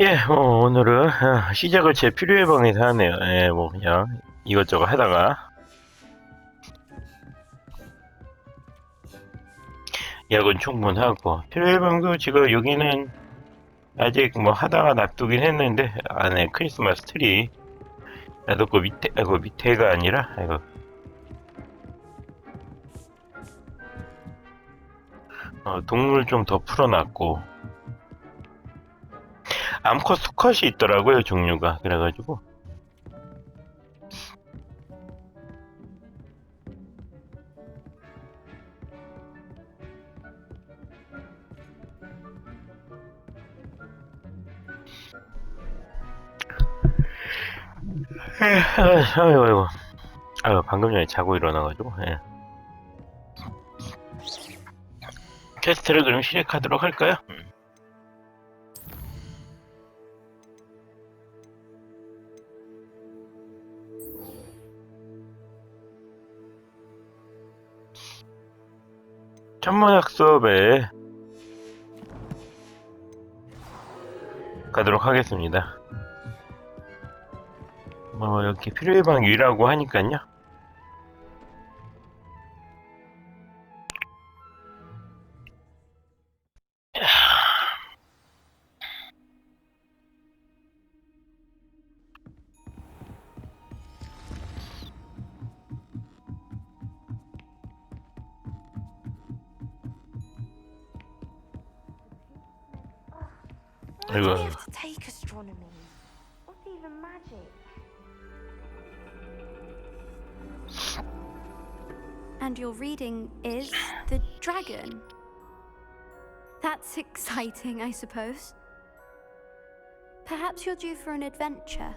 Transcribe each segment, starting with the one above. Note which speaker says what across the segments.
Speaker 1: 예, 오늘은 시작을 제 필요의 방에서 하네요. 예, 뭐 그냥 이것저것 하다가 약은 충분하고 필요의 방도 지금 여기는 아직 뭐 하다가 놔두긴 했는데 안에 크리스마스 트리 놔뒀고 밑에가 아니라 동물 좀 더 풀어놨고 암컷 수컷이 있더라고요 종류가. 그래가지고 아유 방금 전에 자고 일어나가지고 퀘스트를 그럼 시작하도록 할까요? 천문학 수업에 가도록 하겠습니다. 뭐 이렇게 필요의 방 위라고 하니깐요.
Speaker 2: Why do we have to take astronomy? What's even magic?
Speaker 3: And your reading is the dragon. That's exciting, I suppose. Perhaps you're due for an adventure.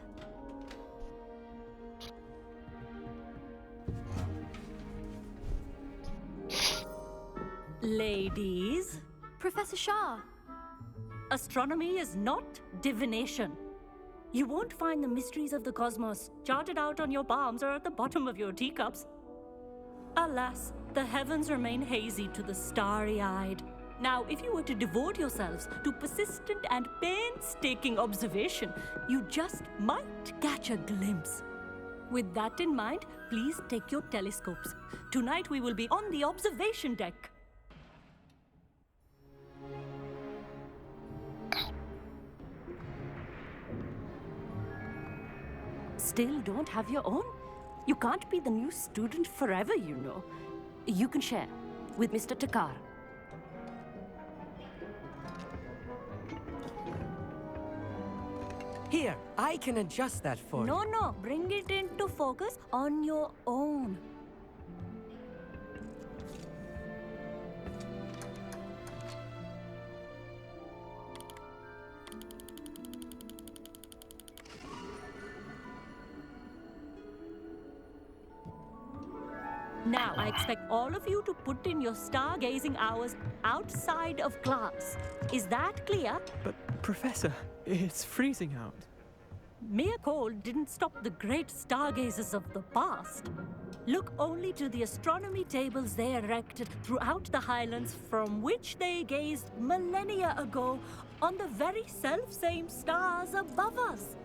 Speaker 4: Ladies,
Speaker 3: Professor Shah.
Speaker 4: astronomy is not divination. You won't find the mysteries of the cosmos charted out on your palms or at the bottom of your teacups. Alas, the heavens remain hazy to the starry-eyed. Now, if you were to devote yourselves to persistent and painstaking observation, you just might catch a glimpse. With that in mind, please take your telescopes. Tonight we will be on the observation deck. Still don't have your own? You can't be the new student forever, you know. You can share with Mr. Takar.
Speaker 5: Here, I can adjust that for you.
Speaker 4: No, bring it into focus on your own. Now, I expect all of you to put in your stargazing hours outside of class. Is that clear?
Speaker 6: But, Professor, it's freezing out.
Speaker 4: Mere cold didn't stop the great stargazers of the past. Look only to the astronomy tables they erected throughout the highlands from which they gazed millennia ago on the very self-same stars above us.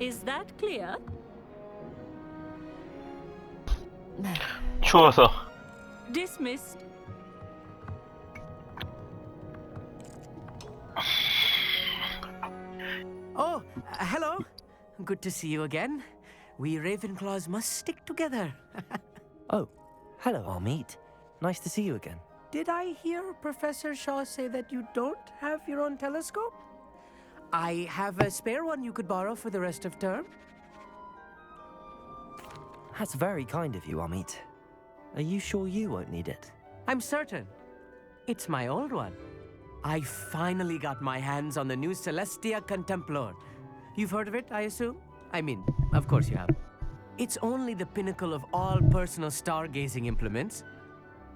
Speaker 4: Is that clear?
Speaker 1: 추워서.
Speaker 4: Dismissed.
Speaker 5: Oh, hello. Good to see you again. We Ravenclaws must stick together.
Speaker 7: Oh, hello, Amit. Nice to see you again.
Speaker 5: Did I hear Professor Shaw say that you don't have your own telescope? I have a spare one you could borrow for the rest of term.
Speaker 7: That's very kind of you, Amit. Are you sure you won't need it?
Speaker 5: I'm certain. It's my old one. I finally got my hands on the new Celestia Contemplor. You've heard of it, I assume? I mean, of course you have. It's only the pinnacle of all personal stargazing implements.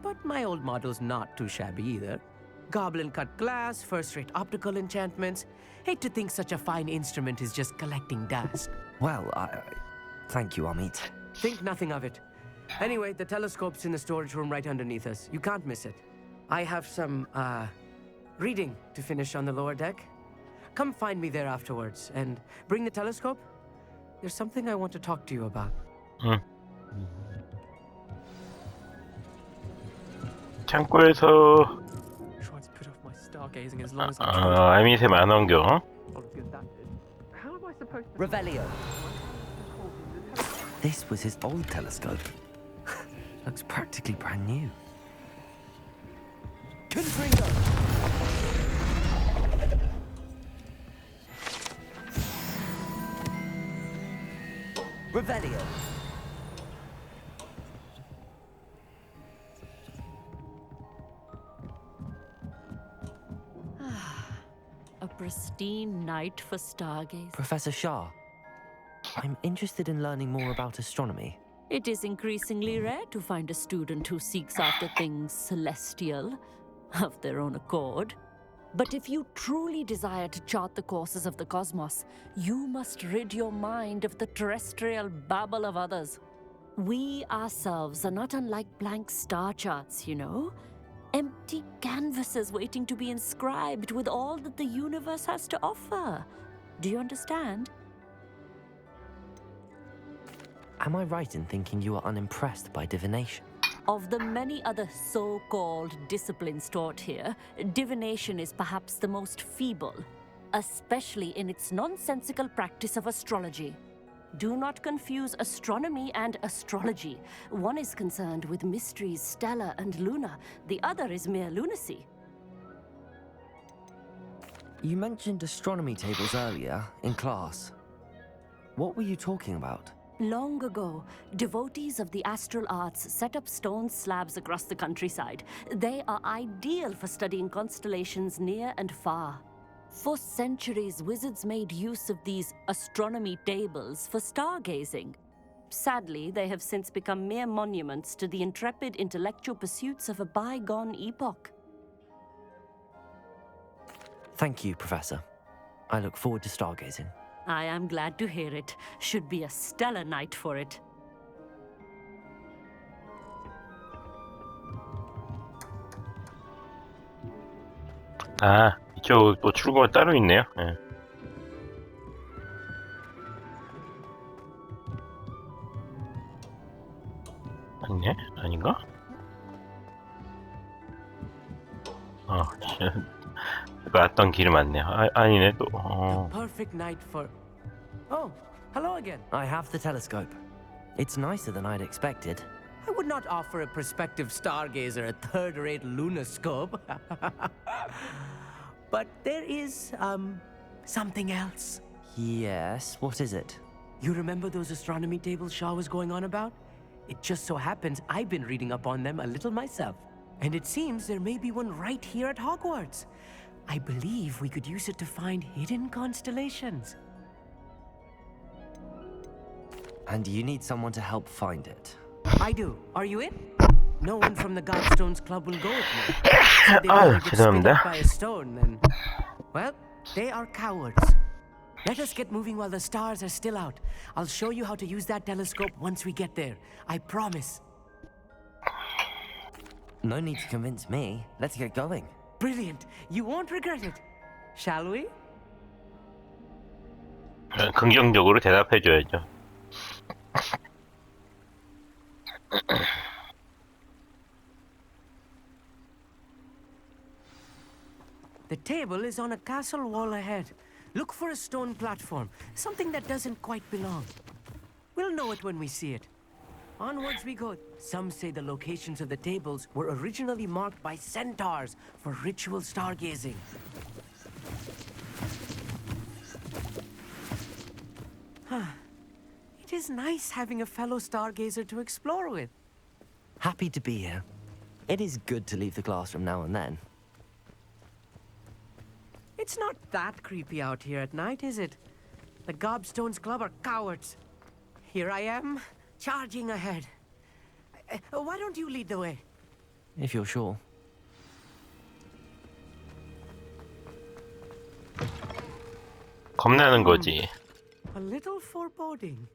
Speaker 5: But my old model's not too shabby either. Goblin-cut glass, first-rate optical enchantments. Hate to think such a fine instrument is just collecting dust.
Speaker 7: Well, thank you, Amit.
Speaker 5: Think nothing of it. Anyway, the telescope's in the storage room right underneath us. You can't miss it. I have some, reading to finish on the lower deck. come find me there afterwards and bring the telescope. There's something I want to talk to you about.
Speaker 1: 응. 창고에서
Speaker 6: Tried to put off my stargazing as long as I could.
Speaker 1: 아미새 만원경.
Speaker 6: Not as good as that is. How am I supposed to?
Speaker 7: Revelio. This was his old telescope. Looks practically brand new. Confringo! Revelio.
Speaker 4: A pristine night for stargaze.
Speaker 7: Professor Shah, I'm interested in learning more about astronomy.
Speaker 4: It is increasingly rare to find a student who seeks after things celestial of their own accord. But if you truly desire to chart the courses of the cosmos, you must rid your mind of the terrestrial babble of others. We ourselves are not unlike blank star charts, you know? Empty canvases waiting to be inscribed with all that the universe has to offer. Do you understand?
Speaker 7: Am I right in thinking you are unimpressed by divination?
Speaker 4: Of the many other so-called disciplines taught here, divination is perhaps the most feeble, especially in its nonsensical practice of astrology. Do not confuse astronomy and astrology. One is concerned with mysteries stellar and lunar, the other is mere lunacy.
Speaker 7: You mentioned astronomy tables earlier in class. What were you talking about?
Speaker 4: Long ago, devotees of the astral arts set up stone slabs across the countryside. They are ideal for studying constellations near and far. For centuries, wizards made use of these astronomy tables for stargazing. Sadly, they have since become mere monuments to the intrepid intellectual pursuits of a bygone epoch.
Speaker 7: Thank you, Professor. I look forward to stargazing.
Speaker 4: I am glad to hear it. Should be a stellar night for it.
Speaker 1: 아, 이쪽 또 출구가 따로 있네요. 예. 아니네? 아닌가? 왔던 길이 맞네요. 아니네 또.
Speaker 5: Perfect night for. Oh, hello again.
Speaker 7: I have the telescope. It's nicer than I'd expected.
Speaker 5: I would not offer a prospective stargazer a third-rate lunoscope. But there is, something else.
Speaker 7: Yes, what is it?
Speaker 5: You remember those astronomy tables Shaw was going on about? It just so happens I've been reading up on them a little myself. And it seems there may be one right here at Hogwarts. I believe we could use it to find hidden constellations.
Speaker 7: And you need someone to help find it.
Speaker 5: I do. Are you in? No one from the Godstones Club will go with me. Said they
Speaker 1: 아유,
Speaker 5: would get spit
Speaker 1: 죄송합니다.
Speaker 5: up by a stone, and well, they are cowards. Let us get moving while the stars are still out. I'll show you how to use that telescope once we get there. I promise.
Speaker 7: No need to convince me. Let's get going.
Speaker 5: Brilliant. You won't regret it. Shall we?
Speaker 1: 긍정적으로 대답해줘야죠.
Speaker 5: The table is on a castle wall ahead. Look for a stone platform, something that doesn't quite belong. We'll know it when we see it. Onwards we go. Some say the locations of the tables were originally marked by centaurs for ritual stargazing. It is nice having a fellow stargazer to explore with.
Speaker 7: Happy to be here. It is good to leave the classroom now and then.
Speaker 5: It's not that creepy out here at night, is it? The Gobstones Club are cowards. Here I am, charging ahead. Why don't you lead the way?
Speaker 7: If you're sure.
Speaker 1: 겁나는 거지.
Speaker 5: A little foreboding.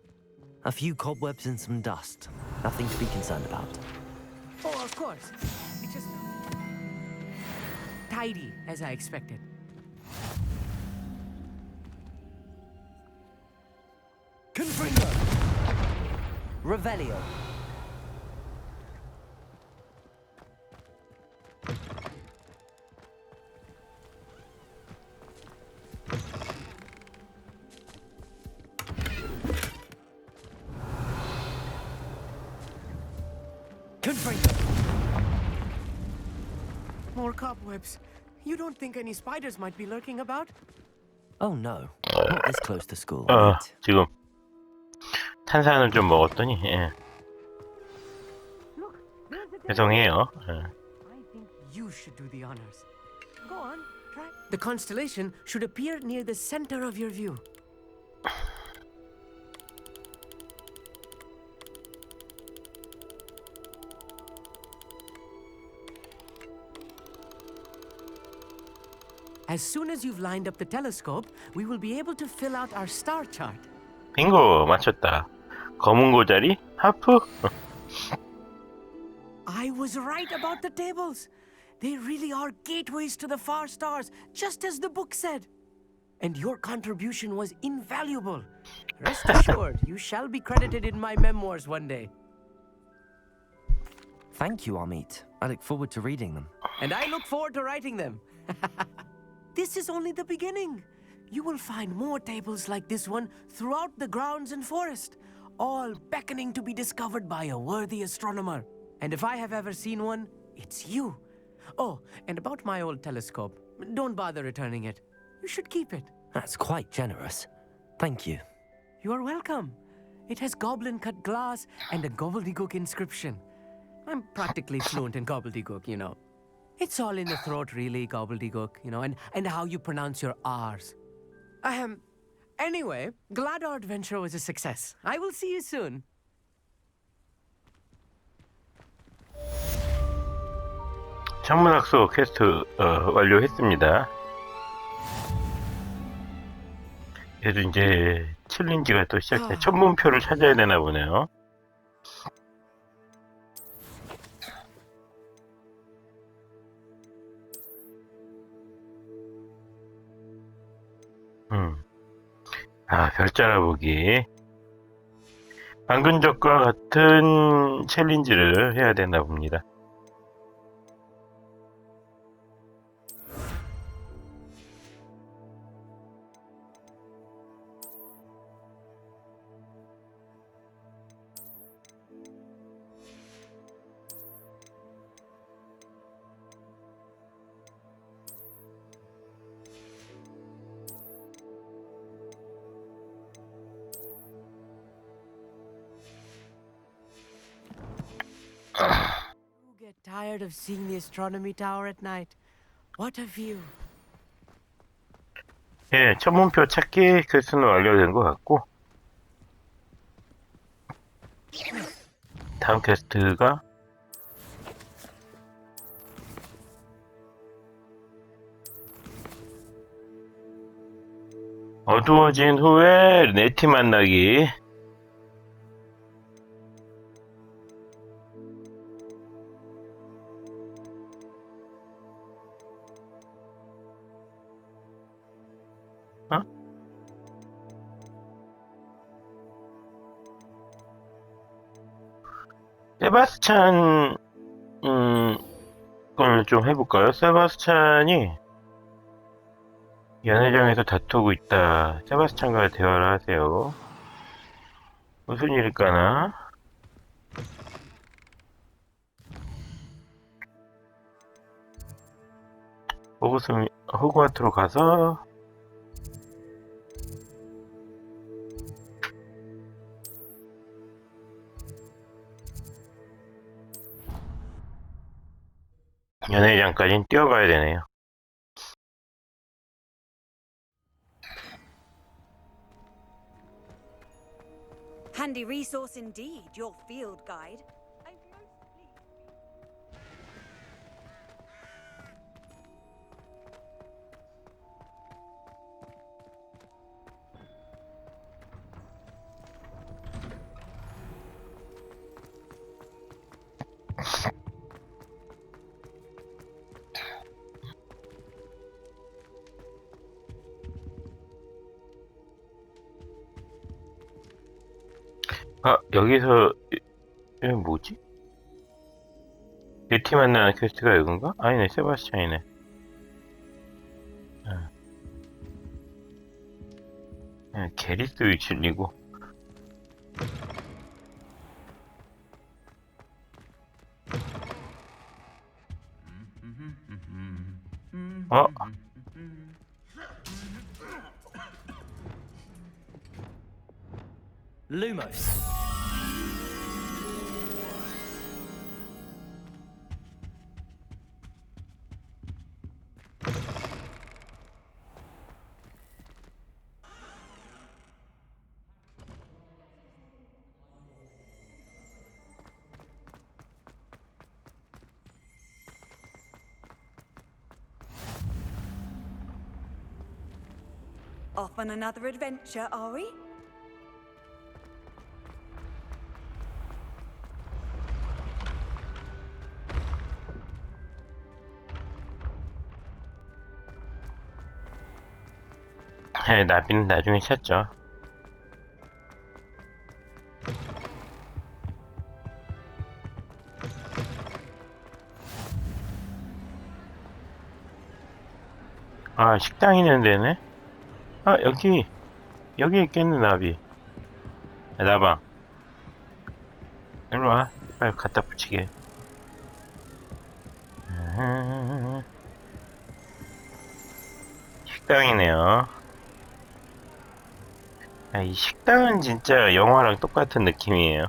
Speaker 7: A few cobwebs and some dust. Nothing to be concerned about.
Speaker 5: Oh, of course. It's just tidy, as I expected.
Speaker 7: Revelio.
Speaker 5: More cobwebs. You don't think any spiders might be lurking about?
Speaker 7: Oh no, not this close to school.
Speaker 1: 지금 탄산을 좀 먹었더니 예. 죄송해요. 예.
Speaker 5: I think you should do the honors. Go on, try. The constellation should appear near the center of your view. As soon as you've lined up the telescope, we will be able to fill out our star chart.
Speaker 1: 빙고 맞췄다. 검은 고자리 하프.
Speaker 5: I was right about the tables. They really are gateways to the far stars, just as the book said. And your contribution was invaluable. Rest assured, you shall be credited in my memoirs one day.
Speaker 7: Thank you, Amit. I look forward to reading them.
Speaker 5: And I look forward to writing them. This is only the beginning. You will find more tables like this one throughout the grounds and forest, all beckoning to be discovered by a worthy astronomer. And if I have ever seen one, it's you. Oh, and about my old telescope, don't bother returning it. You should keep it.
Speaker 7: That's quite generous. Thank you.
Speaker 5: You are welcome. It has goblin-cut glass and a gobbledygook inscription. I'm practically fluent in gobbledygook, you know. It's all in the throat, really, gobbledygook, you know, and how you pronounce your R's. Anyway, glad our adventure was a success. I will see you soon.
Speaker 1: 천문학소 퀘스트 완료했습니다. 그래도 이제 챌린지가 또 시작돼. 천문표를 찾아야 되나 보네요. 별자리 보기. 방금 전과 같은 챌린지를 해야 되나 봅니다.
Speaker 5: You get tired of seeing the astronomy tower at night. What a view.
Speaker 1: 예, 천문표 찾기 퀘스트는 완료된 것 같고, 다음 퀘스트가 어두워진 후에 네티 만나기. 세바스찬 걸 좀 해볼까요? 세바스찬이 연회장에서 다투고 있다. 세바스찬과 대화를 하세요. 무슨 일일까나? 호그와트로 가서 연회장까지는 뛰어가야 되네요.
Speaker 8: Handy resource indeed, your field guide.
Speaker 1: 아, 여기서 이게 뭐지? 뷰티 만나는 퀘스트가 이건가? 아니네, 세바스찬이네. 게리스 질리고. 어?
Speaker 7: Lumos.
Speaker 8: Off on another adventure, are we?
Speaker 1: 나비는 나중에 찾죠. 아, 식당 있는 데네? 아, 여기 있겠네, 나비. 야, 나봐. 일로와. 빨리 갖다 붙이게. 식당이네요. 아, 이 식당은 진짜 영화랑 똑같은 느낌이에요.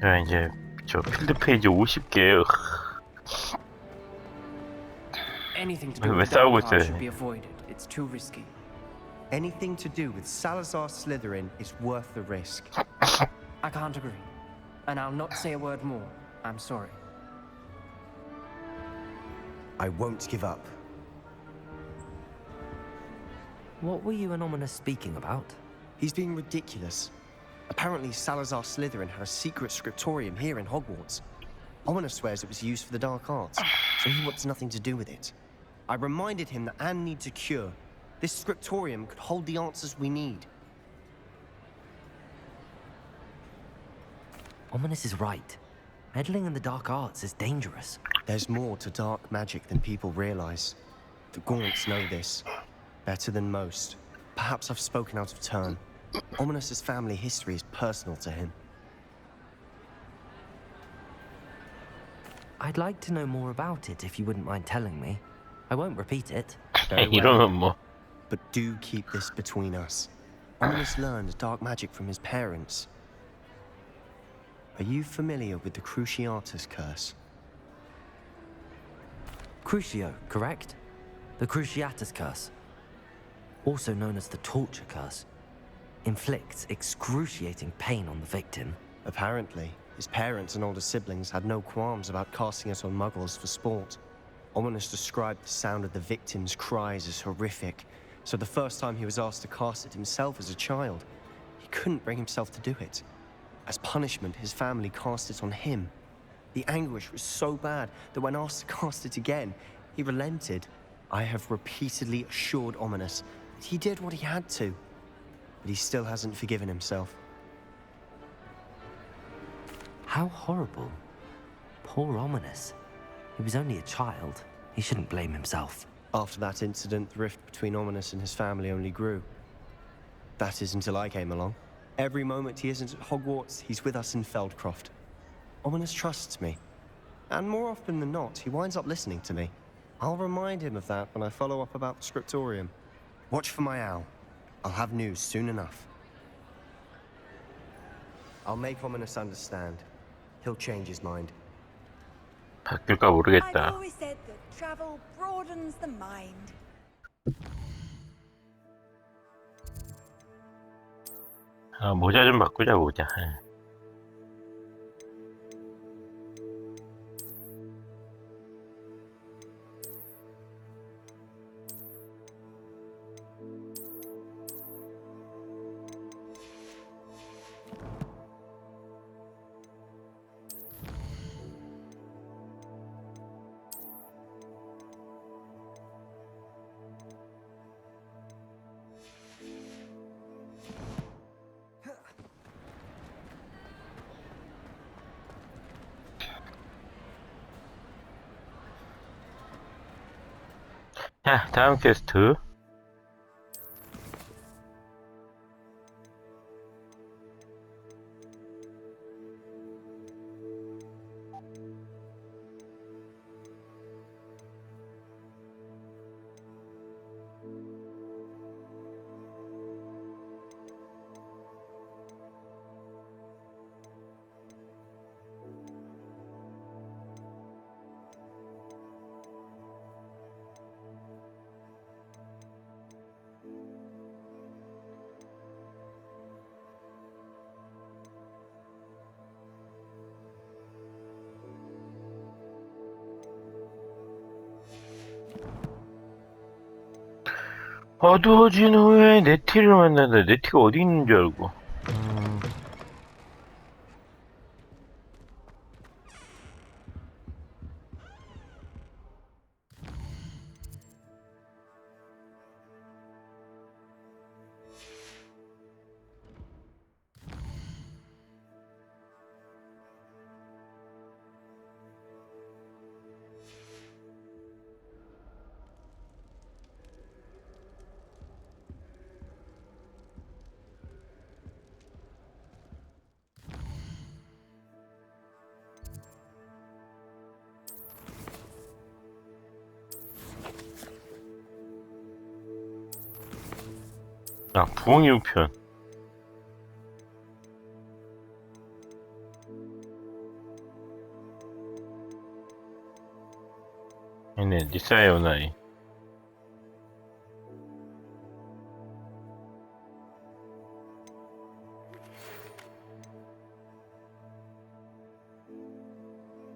Speaker 1: 자, 이제 저 필드 페이지 50개.
Speaker 5: Anything to do
Speaker 1: 왜
Speaker 5: with
Speaker 1: 싸우고
Speaker 5: dark arts
Speaker 1: 있어요?
Speaker 5: should be avoided. It's too risky.
Speaker 9: Anything to do with Salazar Slytherin is worth the risk.
Speaker 5: I can't agree. And I'll not say a word more. I'm sorry.
Speaker 9: I won't give up.
Speaker 7: What were you and Ominous speaking about?
Speaker 9: He's being ridiculous. Apparently, Salazar Slytherin had a secret scriptorium here in Hogwarts. Ominous swears it was used for the dark arts, so he wants nothing to do with it. I reminded him that Anne needs a cure. This scriptorium could hold the answers we need.
Speaker 7: Ominous is right. Meddling in the dark arts is dangerous.
Speaker 9: There's more to dark magic than people realize. The Gaunts know this better than most. Perhaps I've spoken out of turn. Ominous's family history is personal to him.
Speaker 7: I'd like to know more about it if you wouldn't mind telling me. I won't repeat it.
Speaker 9: Very well.
Speaker 1: 이러면 뭐.
Speaker 9: But do keep this between us. Ominous learned dark magic from his parents. Are you familiar with the Cruciatus curse?
Speaker 7: Crucio, correct? The Cruciatus curse. Also known as the torture curse. Inflicts excruciating pain on the victim.
Speaker 9: Apparently, his parents and older siblings had no qualms about casting it on muggles for sport. Ominous described the sound of the victim's cries as horrific, so the first time he was asked to cast it himself as a child, he couldn't bring himself to do it. As punishment, his family cast it on him. The anguish was so bad that when asked to cast it again, he relented. I have repeatedly assured Ominous that he did what he had to, but he still hasn't forgiven himself.
Speaker 7: How horrible. Poor Ominous. He was only a child. He shouldn't blame himself.
Speaker 9: After that incident, the rift between Ominous and his family only grew. That is until I came along. Every moment he isn't at Hogwarts, he's with us in Feldcroft. Ominous trusts me. And more often than not, he winds up listening to me. I'll remind him of that when I follow up about the scriptorium. Watch for my owl. I'll have news soon enough. I'll make Ominous understand. He'll change his mind.
Speaker 1: 바뀔까
Speaker 8: I've
Speaker 1: 모르겠다.
Speaker 8: always said that travel broadens the mind.
Speaker 1: 아, 모자 좀 바꾸자, 모자. 자, 다음 퀘스트. 어두워진 후에 네티를 만난다. 네티가 어디 있는 줄 알고. 아, 부엉이 우편. 네, 리사의 오나이.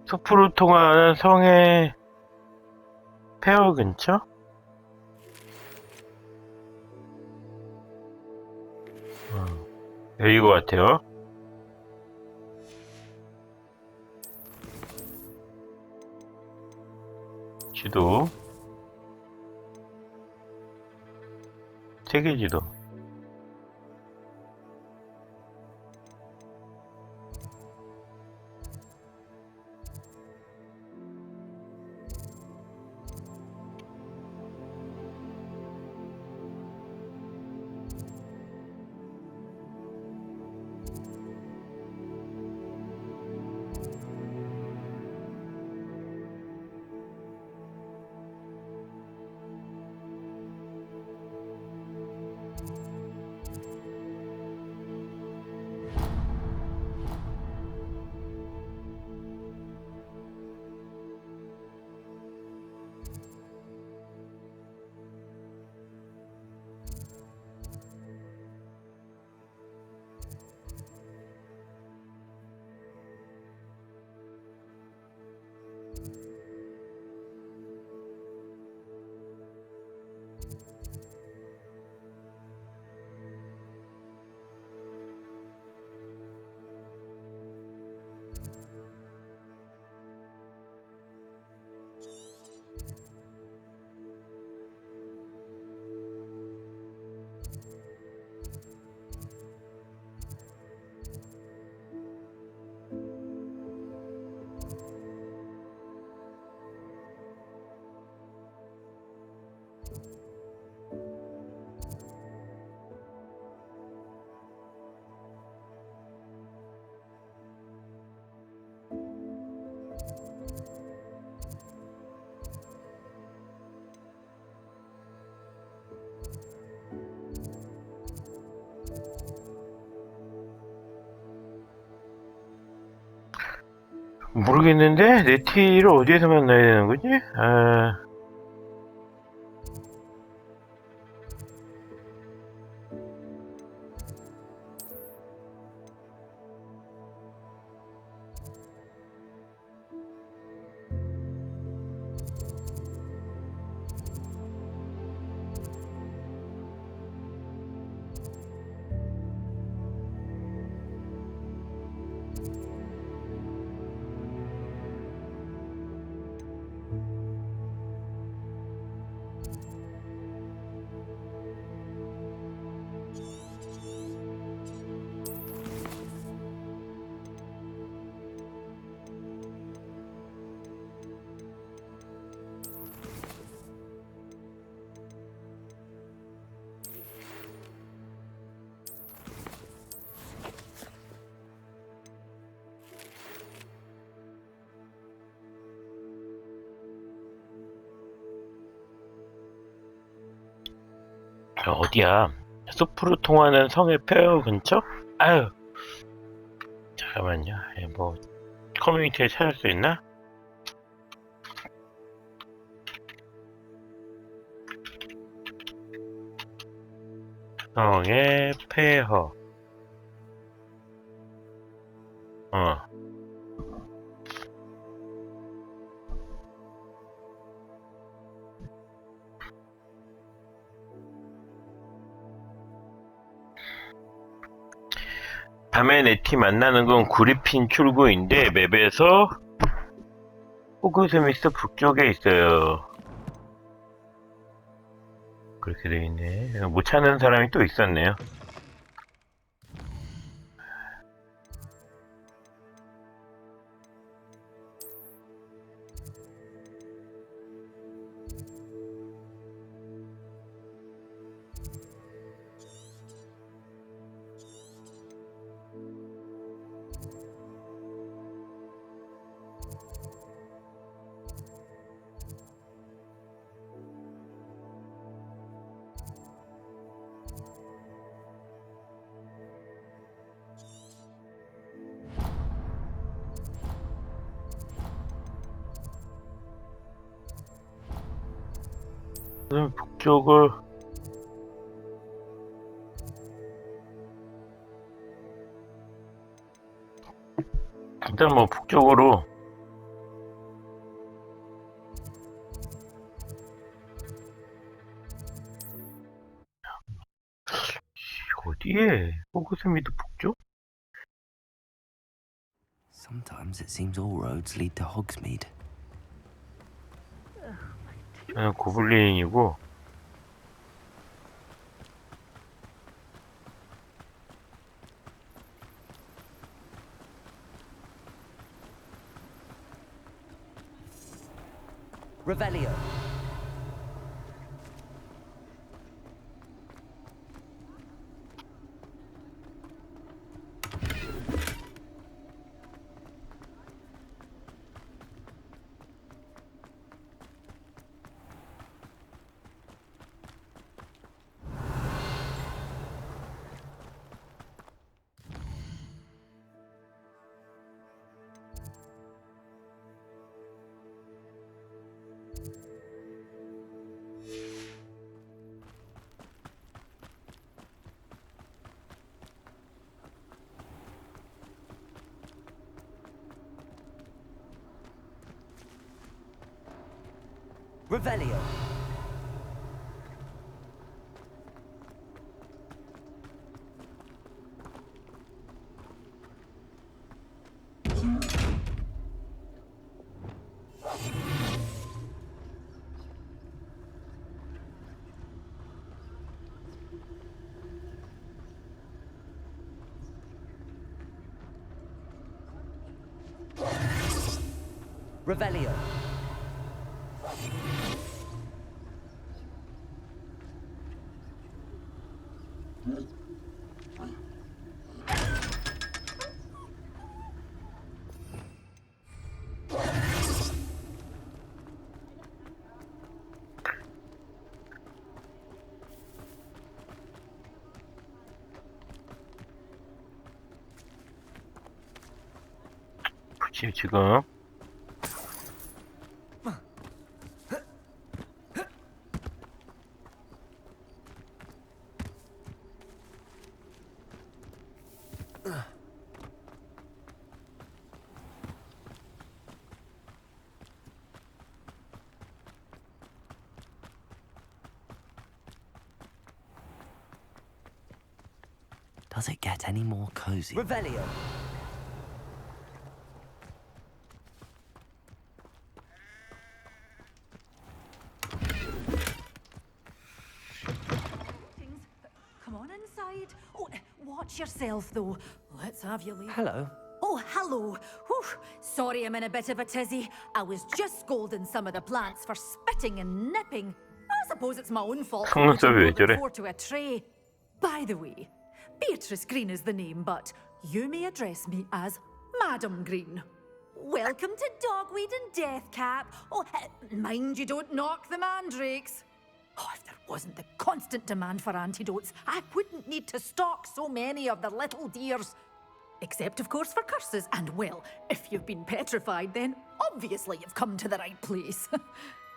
Speaker 1: 숲으로 통하는 성의 폐허 근처? 여기인 것 같아요. 지도. 세계 지도. 모르겠는데? 네티를 어디에서 만나야 되는 거지? 아... 어디야? 숲으로 통하는 성의 폐허 근처? 아유, 잠깐만요. 뭐 커뮤니티에 찾을 수 있나? 성의 폐허. 밤에 내 팀 만나는 건 구리핀 출구인데 맵에서 호그스미스 북쪽에 있어요. 그렇게 되어 있네. 못 찾는 사람이 또 있었네요. 그럼 북쪽을 일단 뭐 북쪽으로 어디에? 호그스미드 북쪽?
Speaker 7: Sometimes it seems all roads lead to Hogsmeade.
Speaker 1: 고블린이고
Speaker 7: Revelio. Revelio. Revelio.
Speaker 1: 그치 지금
Speaker 7: Does it get any more cozy? Revelio.
Speaker 8: Come on inside. Oh, watch yourself, though. Let's have you leave.
Speaker 7: Hello.
Speaker 8: Oh, hello. Whew. Sorry I'm in a bit of a tizzy. I was just scolding some of the plants for spitting and nipping. I suppose it's my own fault for
Speaker 1: 속눈썹이
Speaker 8: putting
Speaker 1: 왜
Speaker 8: more than
Speaker 1: 저래?
Speaker 8: 4 to a tray. By the way, Beatrice Green is the name, but you may address me as Madam Green. Welcome to Dogweed and Deathcap. Oh, mind you don't knock the mandrakes. Oh, if there wasn't the constant demand for antidotes, I wouldn't need to stock so many of the little dears. Except, of course, for curses. And, well, if you've been petrified, then obviously you've come to the right place.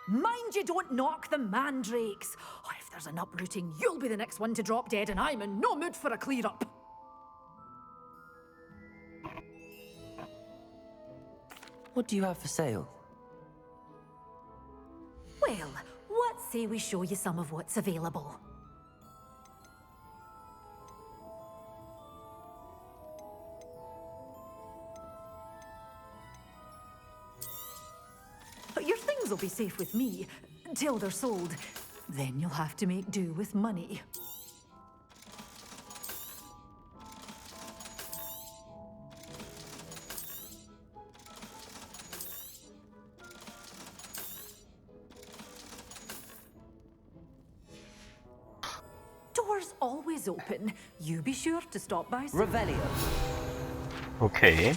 Speaker 8: Mind you don't knock the mandrakes. Oh, if there's an uprooting, you'll be the next one to drop dead, and I'm in no mood for a clear-up.
Speaker 7: What do you have for sale?
Speaker 8: Well, what say we show you some of what's available? Your things will be safe with me, till they're sold. Then you'll have to make do with money. Doors always open. You be sure to stop by soon.
Speaker 7: Revelio.
Speaker 1: 오케이.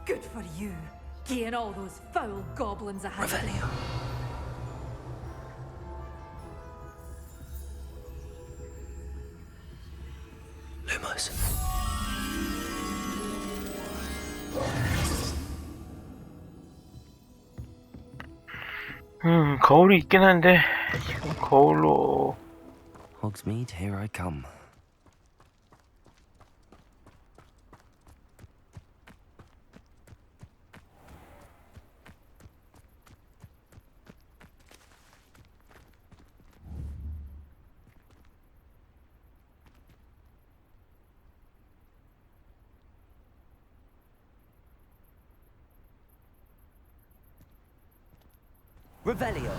Speaker 8: Good for you. Getting all those foul goblins ahead.
Speaker 7: Revelio. Lumos.
Speaker 1: 거울이 있긴 한데 지금 거울로
Speaker 7: Hogsmeade, here I come. Revelio.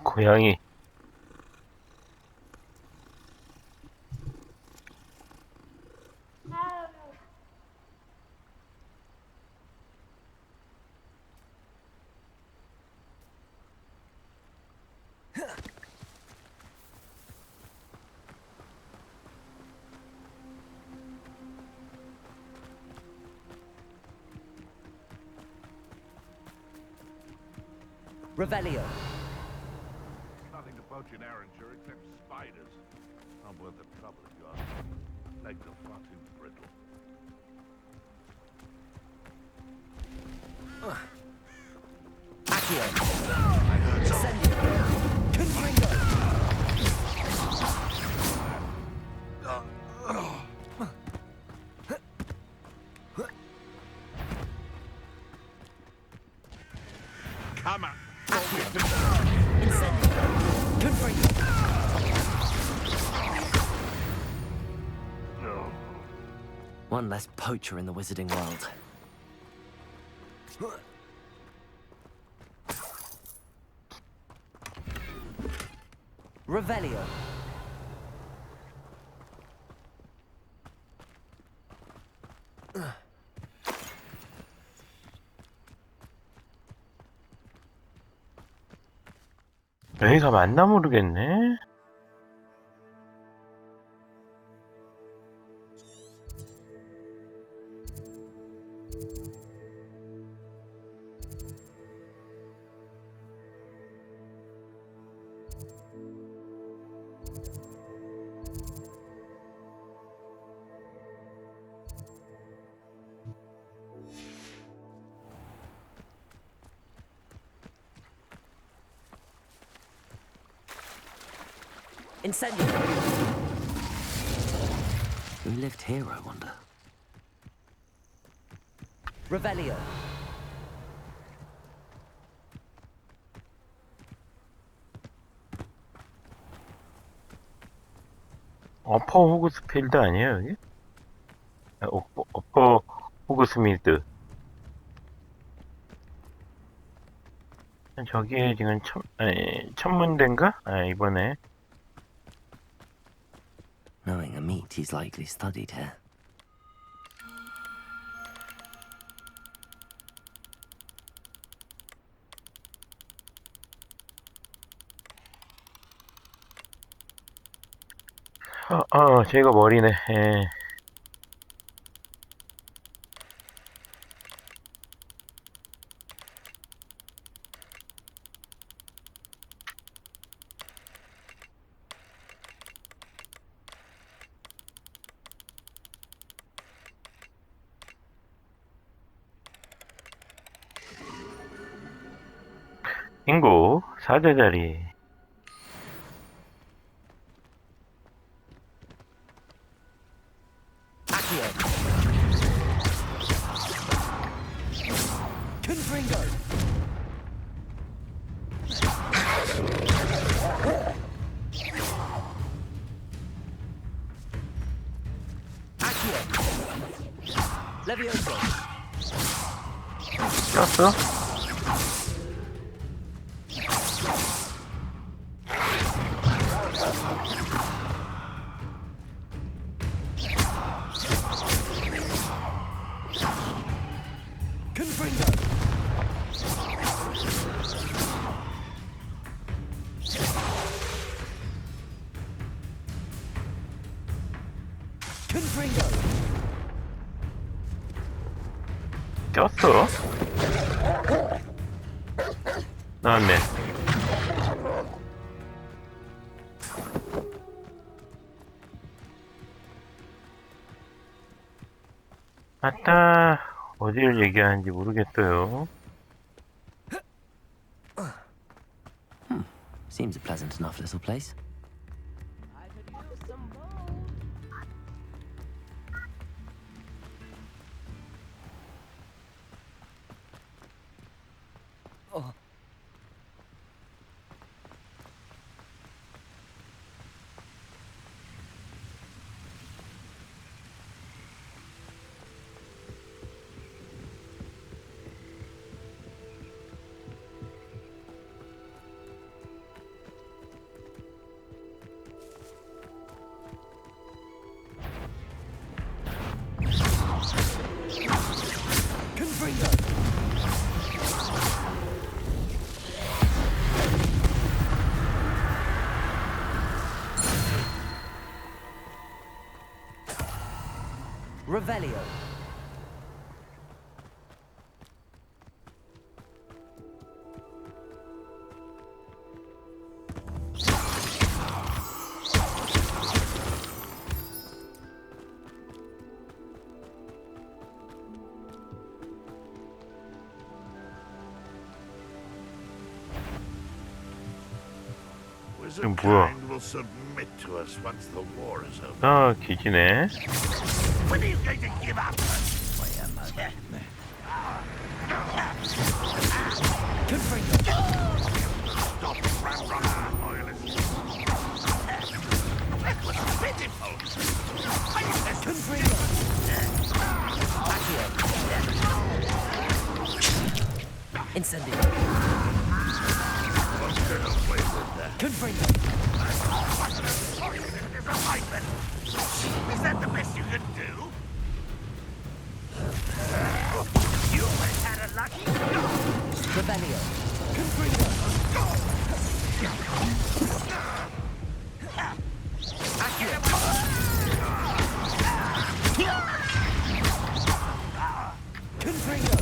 Speaker 1: 고양이.
Speaker 7: Revelio.
Speaker 10: Nothing to poach in Arrancher except spiders. Not worth the trouble if you ask me. Legs are far too brittle.
Speaker 7: Accio. Incendio. Confringo.
Speaker 10: Come on.
Speaker 7: Incendio. Confringo. One less poacher in the wizarding world. Revelio.
Speaker 1: 여기가 맞나 모르겠네.
Speaker 7: Incendio. Who lived here, I wonder? Revelio.
Speaker 1: 어퍼 호그스필드 아니에요 여기? 어퍼 호그스밀드. 저기에 지금 천문대인가? 이번에
Speaker 7: Knowing a meat, he's likely studied here.
Speaker 1: 제가 머리네. 예. 인구 4제자리.
Speaker 5: Confringo. Accio. Levioso.
Speaker 1: 꼈어?
Speaker 5: Confringo. Confringo.
Speaker 1: 꼈어? 나왔네. 아따, 어디를 얘기하는지 모르겠어요.
Speaker 7: Seems a pleasant enough little place.
Speaker 5: Confringo. Revelio.
Speaker 10: Wizard
Speaker 1: 뭐야?
Speaker 10: kind will submit to us once the war is over.
Speaker 1: 기지네.
Speaker 10: When are you going to give up?
Speaker 5: Confringo.
Speaker 10: Stop, Ramrunner, loyalists. That was pitiful.
Speaker 5: Confringo. Incendio. Confringo.
Speaker 10: Is that the best you can do? You went had a lucky
Speaker 5: Revelio. Confringo. Confringo.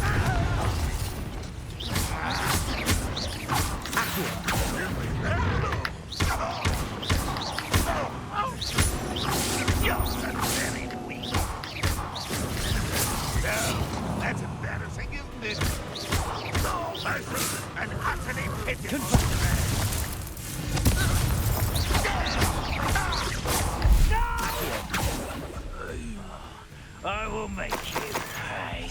Speaker 10: We'll make you pay.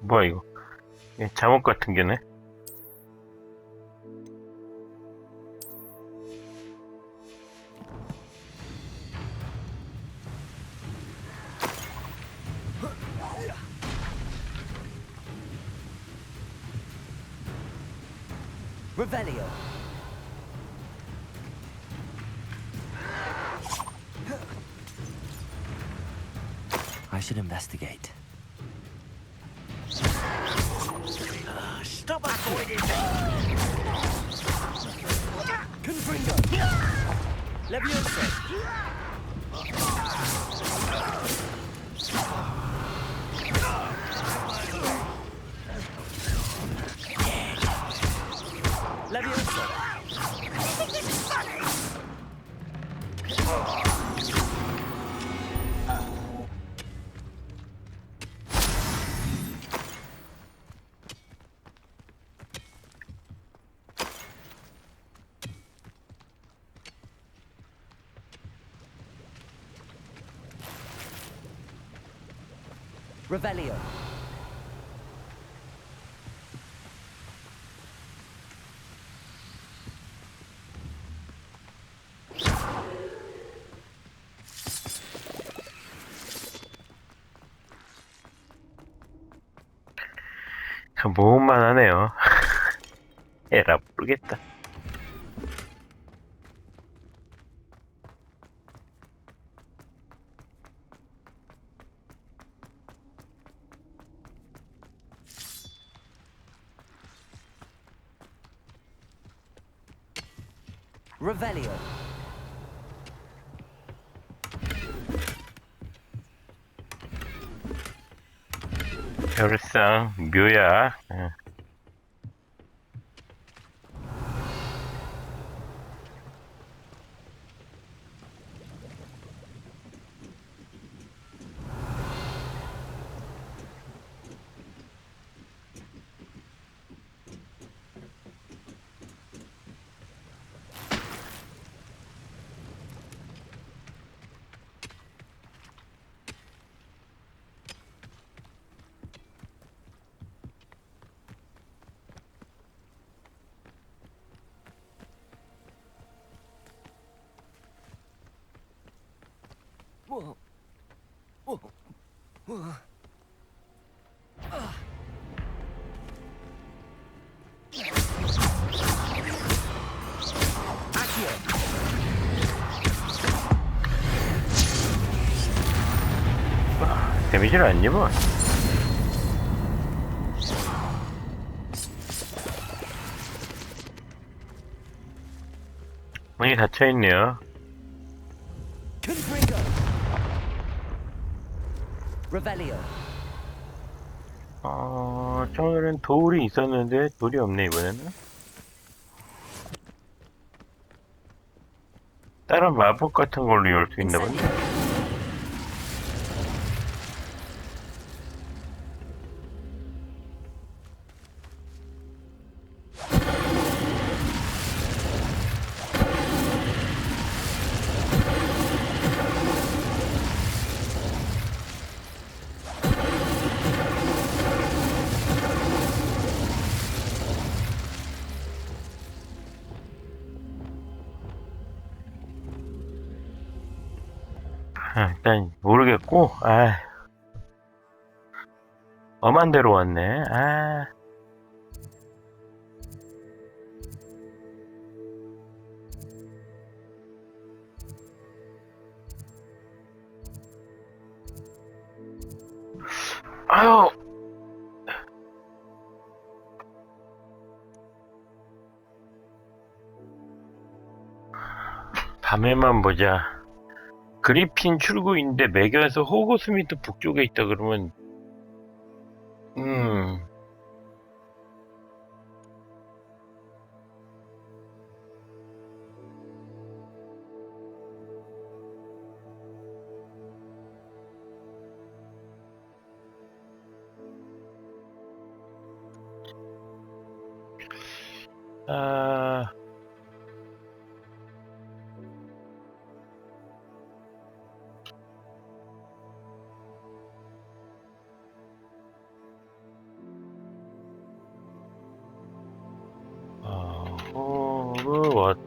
Speaker 1: 뭐야 이거? 잠옷 같은 게네.
Speaker 7: Revelio. I should investigate.
Speaker 10: Stop avoiding me!
Speaker 7: Confringo. Levioso. Levioso. Revelio.
Speaker 1: 참 모험만 하네요. 에라 모르겠다.
Speaker 7: Revelio.
Speaker 1: 별상 묘야. 데미지를 안 입어. 문이 닫혀있네요.
Speaker 7: Revelio.
Speaker 1: 처음에는 돌이 있었는데 돌이 없네 이번에는. 다른 마법 같은 걸로 열 수 있나 본데. 일단 모르겠고, 엄한 데로 왔네. 아유. 밤에만 보자. 그리핀 출구인데 매겨서 호그스미트 북쪽에 있다 그러면 아, 호그와트.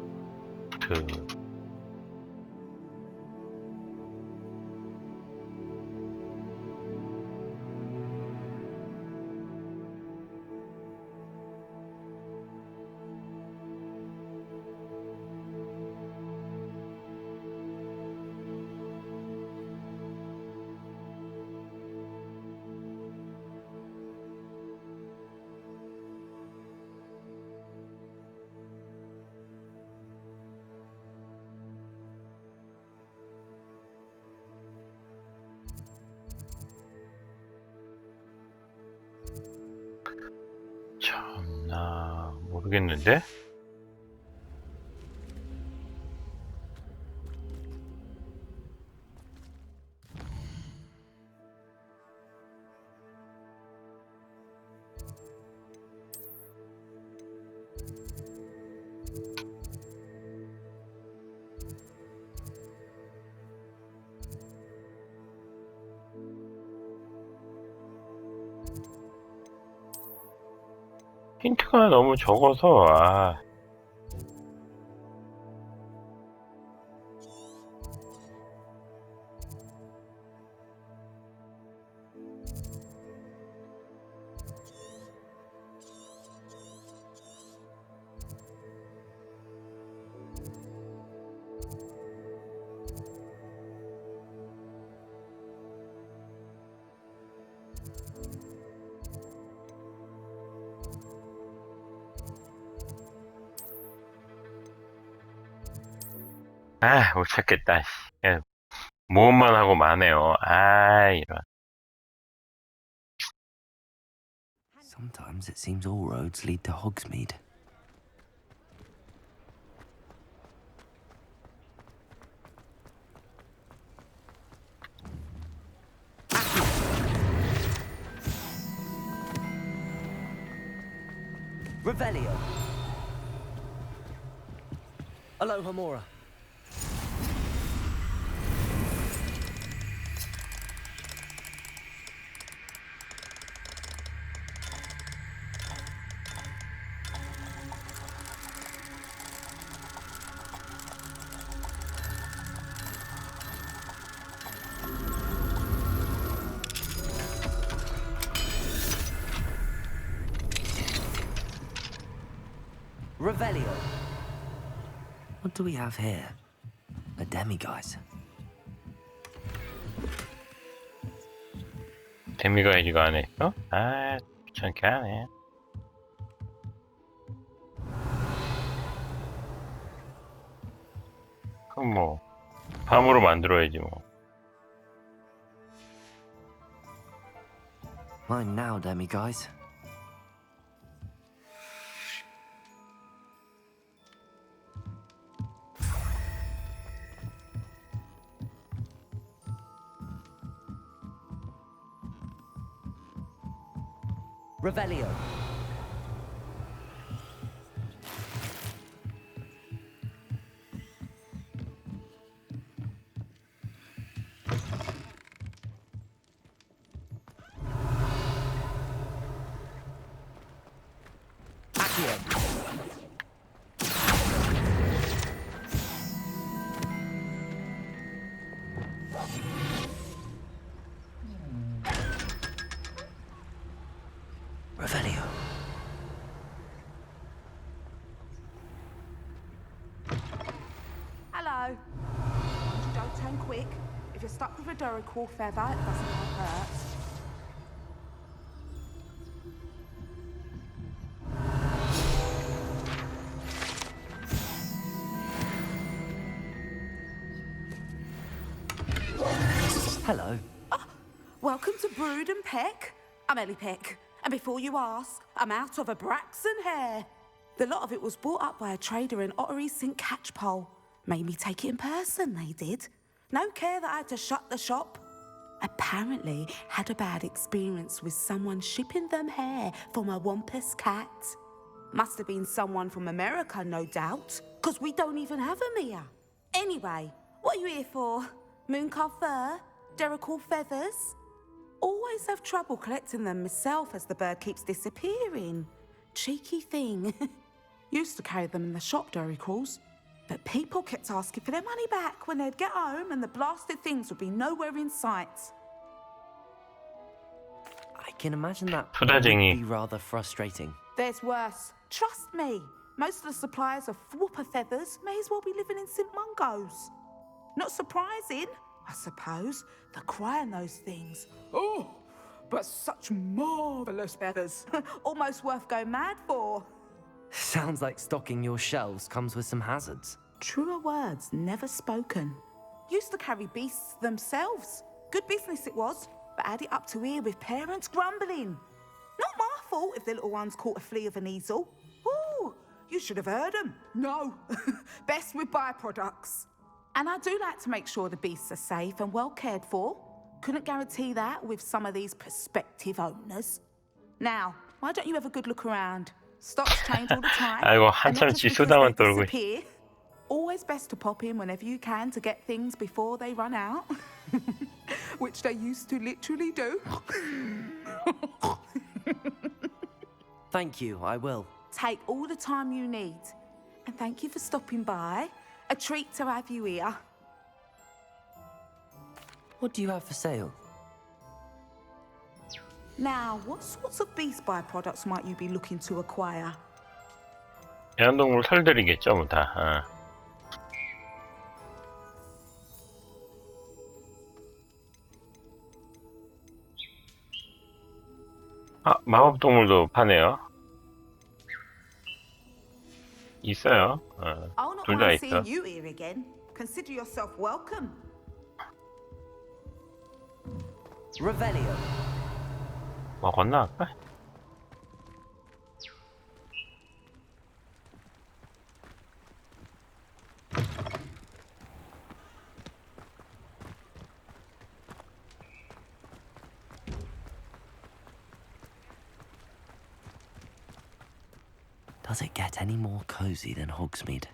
Speaker 1: 참나 모르겠는데. 힌트가 너무 적어서 못 찾겠다. 그냥 모험만 하고 마네요. 이런.
Speaker 7: Sometimes it seems all roads lead to Hogsmeade. Revelio. Aloha Mora. Revelio. What do we have here? A demiguise.
Speaker 1: 데미가이즈가 안 했어? 귀찮게 하네. 그럼 뭐 밤으로 만들어야지 뭐.
Speaker 7: Mine now, demiguise. Revelio. Accio. Revelio.
Speaker 2: Hello. Don't turn quick. If you're stuck with a Duracell feather, it doesn't hurt.
Speaker 7: Hello.
Speaker 2: Welcome to Brood and Peck. I'm Ellie Peck. And before you ask, I'm out of a Braxton hair. The lot of it was bought up by a trader in Ottery St. Catchpole. Made me take it in person, they did. No care that I had to shut the shop. Apparently had a bad experience with someone shipping them hair for my Wampus cat. Must have been someone from America, no doubt, because we don't even have them here. Anyway, what are you here for? Mooncarved fur? Derrickle feathers? Always have trouble collecting them myself as the bird keeps disappearing. Cheeky thing. Used to carry them in the shop, Derricles. But people kept asking for their money back when they'd get home and the blasted things would be nowhere in sight.
Speaker 7: I can imagine that
Speaker 1: 투다쟁이.
Speaker 7: would be rather frustrating.
Speaker 2: There's worse. Trust me. Most of the suppliers of whooper feathers may as well be living in St. Mungo's. Not surprising, I suppose. The cry on those things. Oh, but such marvellous feathers. Almost worth going mad for.
Speaker 7: Sounds like stocking your shelves comes with some hazards.
Speaker 2: Truer words never spoken. Used to carry beasts themselves. Good business it was, but had it up to here with parents grumbling. Not my fault if the little ones caught a flea of an easel. Ooh, you should have heard them. No, best with byproducts. And I do like to make sure the beasts are safe and well cared for. Couldn't guarantee that with some of these prospective owners. Now, why don't you have a good look around? Stocks change all the time.
Speaker 1: 아이고,
Speaker 2: and not
Speaker 1: 한참
Speaker 2: just because
Speaker 1: 지수다만
Speaker 2: they
Speaker 1: 떨고.
Speaker 2: disappear. Always best to pop in whenever you can to get things before they run out. Which they used to literally do.
Speaker 7: Thank you, I will.
Speaker 2: Take all the time you need. And thank you for stopping by. A treat to have you here.
Speaker 7: What do you have for sale?
Speaker 2: Now, what sorts of beast byproducts might you be looking to acquire?
Speaker 1: 애완동물 털들이겠죠, 뭐 다. 마법동물도 파네요. 있어요.
Speaker 2: I'll not
Speaker 1: 둘 다
Speaker 2: mind
Speaker 1: 있어.
Speaker 2: seeing you here again. Consider yourself welcome.
Speaker 7: Revelio.
Speaker 1: 먹었나 아까?
Speaker 7: Does it get any more cozy than Hogsmeade?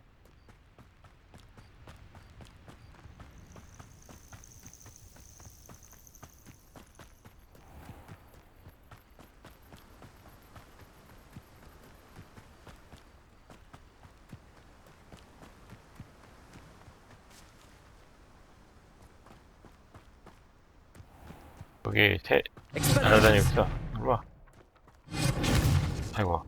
Speaker 1: 여기 날아다니고 있어. 이리 와. 아이고.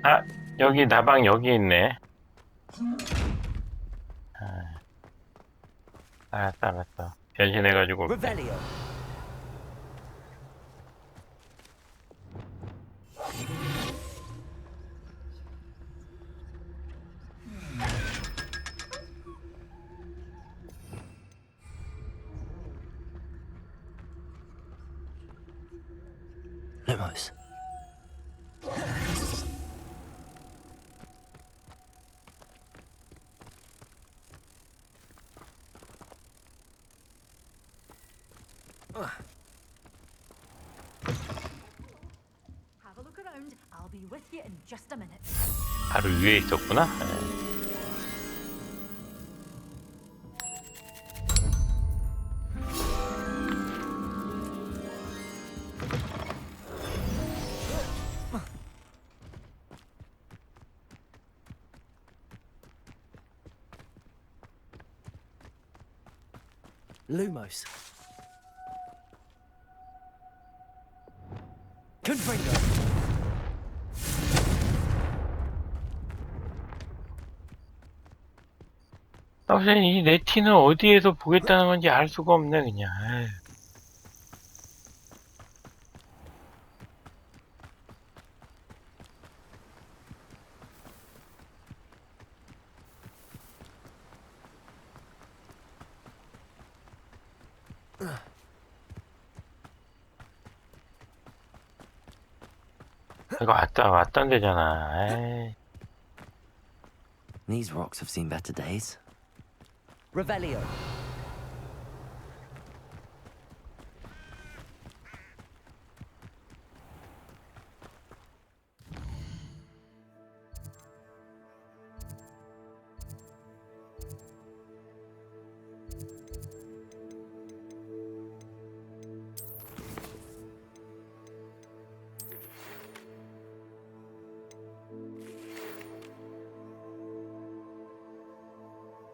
Speaker 1: 아, 여기 나방 여기 있네. 알았어. 변신해가지고.
Speaker 7: Revelio. Lumos.
Speaker 8: Have a look around. I'll be with you in just a minute.
Speaker 1: 바로 위에 있었구나.
Speaker 7: Lumos. Confringo.
Speaker 1: 선생님, 이 네티는 어디에서 보겠다는 건지 알 수가 없네, 그냥. 에이. 이거 왔던 데잖아. 에이.
Speaker 7: These rocks have seen better days. Revelio.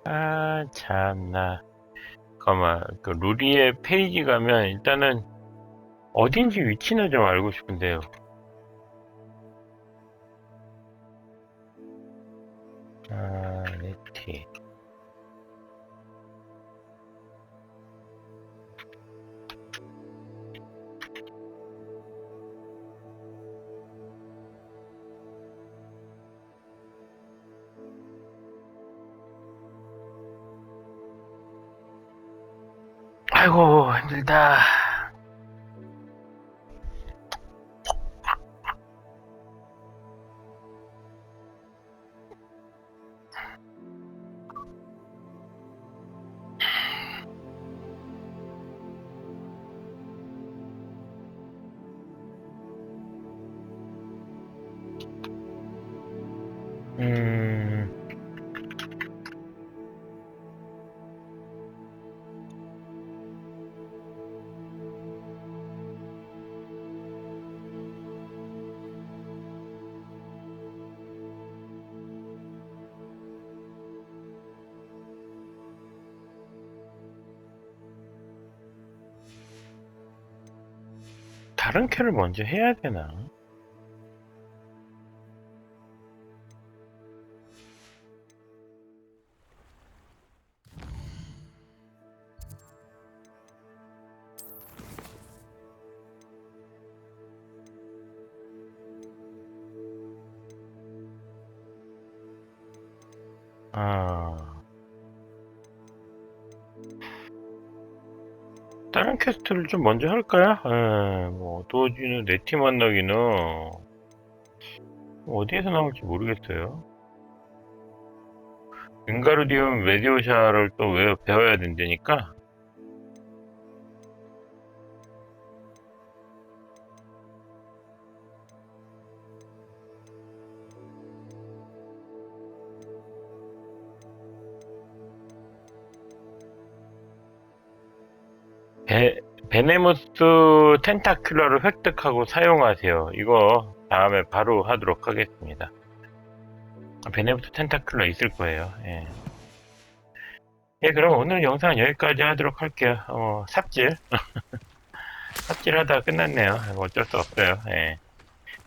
Speaker 1: 아, 참나. 잠깐만, 그 루리의 페이지 가면 일단은 어딘지 위치는 좀 알고 싶은데요. 아, 네티. 아이고, 힘들다. 음, 다른 캐를 먼저 해야 되나? 아, 다른 퀘스트를 좀 먼저 할까요? 예, 뭐, 도어지는 네티 만나기는 어디에서 나올지 모르겠어요. 윙가르디움 메디오샤를 또 배워야 된다니까? 베네무스 텐타큘러를 획득하고 사용하세요. 이거 다음에 바로 하도록 하겠습니다. 베네무스 텐타큘러 있을 거예요. 예. 예, 그럼 오늘 영상 여기까지 하도록 할게요. 삽질. 삽질하다가 끝났네요. 어쩔 수 없어요. 예.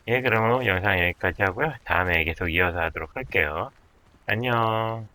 Speaker 1: 예, 그럼 영상 여기까지 하고요. 다음에 계속 이어서 하도록 할게요. 안녕.